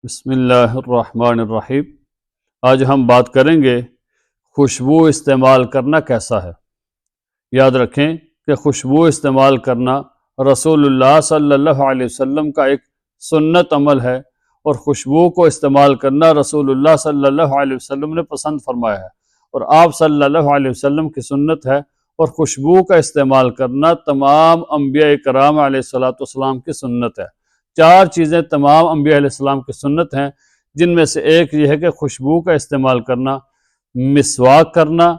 بسم اللہ الرحمن الرحیم۔ آج ہم بات کریں گے خوشبو استعمال کرنا کیسا ہے۔ یاد رکھیں کہ خوشبو استعمال کرنا رسول اللہ صلی اللہ علیہ وسلم کا ایک سنت عمل ہے، اور خوشبو کو استعمال کرنا رسول اللہ صلی اللہ علیہ وسلم نے پسند فرمایا ہے، اور آپ صلی اللہ علیہ وسلم کی سنت ہے۔ اور خوشبو کا استعمال کرنا تمام انبیاء کرام علیہ السلام کی سنت ہے۔ چار چیزیں تمام انبیاء علیہ السلام کی سنت ہیں، جن میں سے ایک یہ ہے کہ خوشبو کا استعمال کرنا، مسواک کرنا،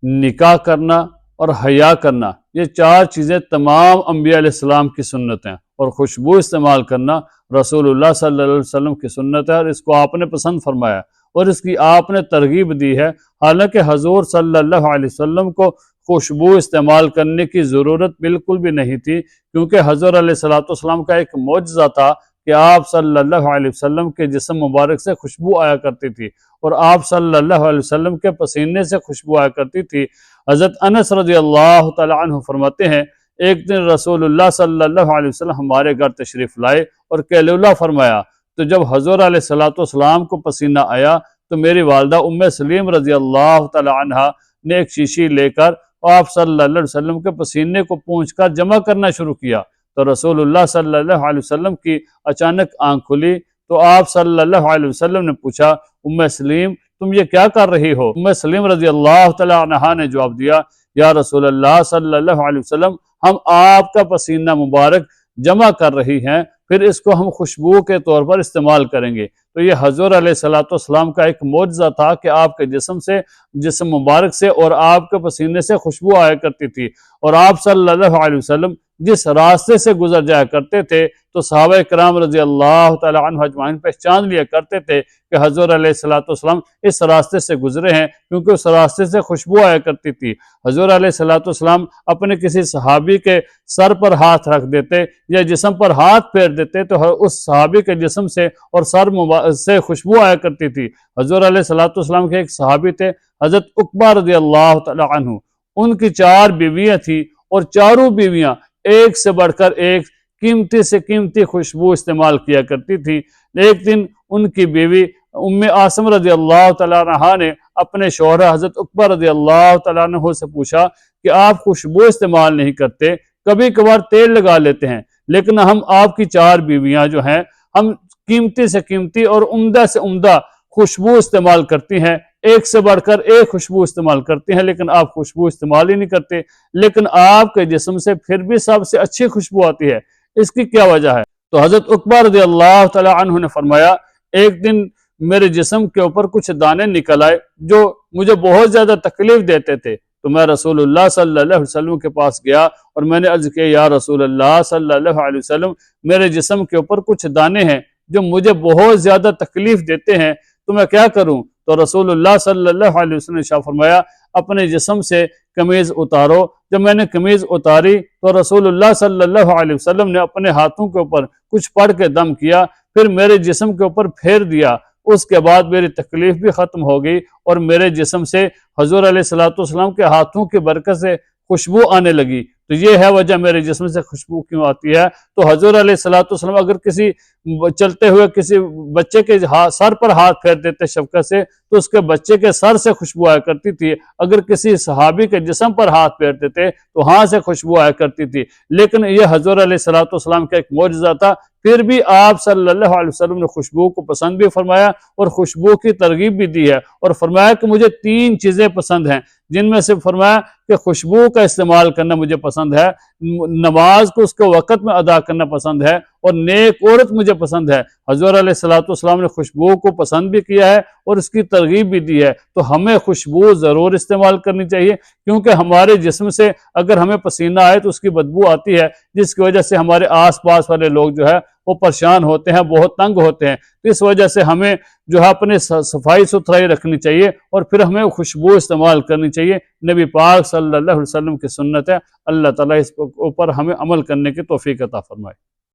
نکاح کرنا اور حیا کرنا۔ یہ چار چیزیں تمام انبیاء علیہ السلام کی سنت ہیں، اور خوشبو استعمال کرنا رسول اللہ صلی اللہ علیہ وسلم کی سنت ہے، اور اس کو آپ نے پسند فرمایا اور اس کی آپ نے ترغیب دی ہے۔ حالانکہ حضور صلی اللہ علیہ وسلم کو خوشبو استعمال کرنے کی ضرورت بالکل بھی نہیں تھی، کیونکہ حضور علیہ السلام کا ایک معجزہ تھا کہ آپ صلی اللہ علیہ وسلم کے جسم مبارک سے خوشبو آیا کرتی تھی، اور آپ صلی اللہ علیہ وسلم کے پسینے سے خوشبو آیا کرتی تھی۔ حضرت انس رضی اللہ تعالی عنہ فرماتے ہیں، ایک دن رسول اللہ صلی اللہ علیہ وسلم ہمارے گھر تشریف لائے اور قیلولہ فرمایا، تو جب حضور علیہ السلام کو پسینہ آیا تو میری والدہ ام سلیم رضی اللہ تعالی عنہ نے ایک شیشی لے کر آپ صلی اللہ علیہ وسلم کے پسینے کو پونچھ کر جمع کرنا شروع کیا۔ تو رسول اللہ صلی اللہ علیہ وسلم کی اچانک آنکھ کھلی تو آپ صلی اللہ علیہ وسلم نے پوچھا، ام سلیم تم یہ کیا کر رہی ہو؟ ام سلیم رضی اللہ تعالی عنہا نے جواب دیا، یا رسول اللہ صلی اللہ علیہ وسلم، ہم آپ کا پسینہ مبارک جمع کر رہی ہیں، پھر اس کو ہم خوشبو کے طور پر استعمال کریں گے۔ تو یہ حضور علیہ السلام کا ایک معجزہ تھا کہ آپ کے جسم مبارک سے اور آپ کے پسینے سے خوشبو آیا کرتی تھی، اور آپ صلی اللہ علیہ وسلم جس راستے سے گزر جایا کرتے تھے تو صحابہ کرام رضی اللہ تعالی عنہ اجمعین پہچان لیا کرتے تھے کہ حضور علیہ السلام اس راستے سے گزرے ہیں، کیونکہ اس راستے سے خوشبو آیا کرتی تھی۔ حضور علیہ السلام اپنے کسی صحابی کے سر پر ہاتھ رکھ دیتے یا جسم پر ہاتھ پھیر دیتے تو اس صحابی کے جسم سے اور سر سے خوشبو آیا کرتی تھی۔ حضور علیہ السلام کے ایک صحابی تھے حضرت عقبہ رضی اللہ تعالی عنہ، ان کی 4 بیویاں تھیں، اور چاروں بیویاں ایک سے بڑھ کر ایک قیمتی سے قیمتی خوشبو استعمال کیا کرتی تھی۔ ایک دن ان کی بیوی ام عاصم رضی اللہ تعالیٰ عنہ نے اپنے شوہر حضرت عقبہ رضی اللہ تعالیٰ عنہ سے پوچھا کہ آپ خوشبو استعمال نہیں کرتے، کبھی کبھار تیل لگا لیتے ہیں، لیکن ہم آپ کی 4 بیویاں جو ہیں ہم قیمتی سے قیمتی اور عمدہ سے عمدہ خوشبو استعمال کرتی ہیں، ایک سے بڑھ کر ایک خوشبو استعمال کرتے ہیں، لیکن آپ خوشبو استعمال ہی نہیں کرتے، لیکن آپ کے جسم سے پھر بھی سب سے اچھی خوشبو آتی ہے، اس کی کیا وجہ ہے؟ تو حضرت عقبہ رضی اللہ تعالی عنہ نے فرمایا، ایک دن میرے جسم کے اوپر کچھ دانے نکل آئے جو مجھے بہت زیادہ تکلیف دیتے تھے، تو میں رسول اللہ صلی اللہ علیہ وسلم کے پاس گیا اور میں نے عرض کیا، یا رسول اللہ صلی اللہ علیہ وسلم، میرے جسم کے اوپر کچھ دانے ہیں جو مجھے بہت زیادہ تکلیف دیتے ہیں، تو میں کیا کروں؟ تو رسول اللہ صلی اللہ علیہ وسلم نے ارشاد فرمایا، اپنے جسم سے قمیض اتارو۔ جب میں نے قمیض اتاری تو رسول اللہ صلی اللہ علیہ وسلم نے اپنے ہاتھوں کے اوپر کچھ پڑھ کے دم کیا، پھر میرے جسم کے اوپر پھیر دیا۔ اس کے بعد میری تکلیف بھی ختم ہو گئی، اور میرے جسم سے حضور علیہ السلام کے ہاتھوں کی برکت سے خوشبو آنے لگی۔ تو یہ ہے وجہ میرے جسم سے خوشبو کیوں آتی ہے۔ تو حضور علیہ السلام اگر کسی چلتے ہوئے کسی بچے کے سر پر ہاتھ پھیر دیتے شفقت سے تو اس کے بچے کے سر سے خوشبو آیا کرتی تھی، اگر کسی صحابی کے جسم پر ہاتھ پھیر دیتے تو ہاں سے خوشبو آیا کرتی تھی۔ لیکن یہ حضور علیہ السلام کا ایک معجزہ تھا، پھر بھی آپ صلی اللہ علیہ وسلم نے خوشبو کو پسند بھی فرمایا اور خوشبو کی ترغیب بھی دی ہے، اور فرمایا کہ مجھے 3 چیزیں پسند ہیں، جن میں سے فرمایا کہ خوشبو کا استعمال کرنا مجھے پسند ہے، نماز کو اس کے وقت میں ادا کرنا پسند ہے، اور نیک عورت مجھے پسند ہے۔ حضور علیہ السلام نے خوشبو کو پسند بھی کیا ہے اور اس کی ترغیب بھی دی ہے، تو ہمیں خوشبو ضرور استعمال کرنی چاہیے، کیونکہ ہمارے جسم سے اگر ہمیں پسینہ آئے تو اس کی بدبو آتی ہے، جس کی وجہ سے ہمارے آس پاس والے لوگ جو ہے وہ پریشان ہوتے ہیں، بہت تنگ ہوتے ہیں۔ تو اس وجہ سے ہمیں جو ہے اپنے صفائی ستھرائی رکھنی چاہیے، اور پھر ہمیں خوشبو استعمال کرنی چاہیے۔ نبی پاک صلی اللہ علیہ وسلم کی سنت ہے، اللہ تعالیٰ اس اوپر ہمیں عمل کرنے کی توفیق عطا فرمائے۔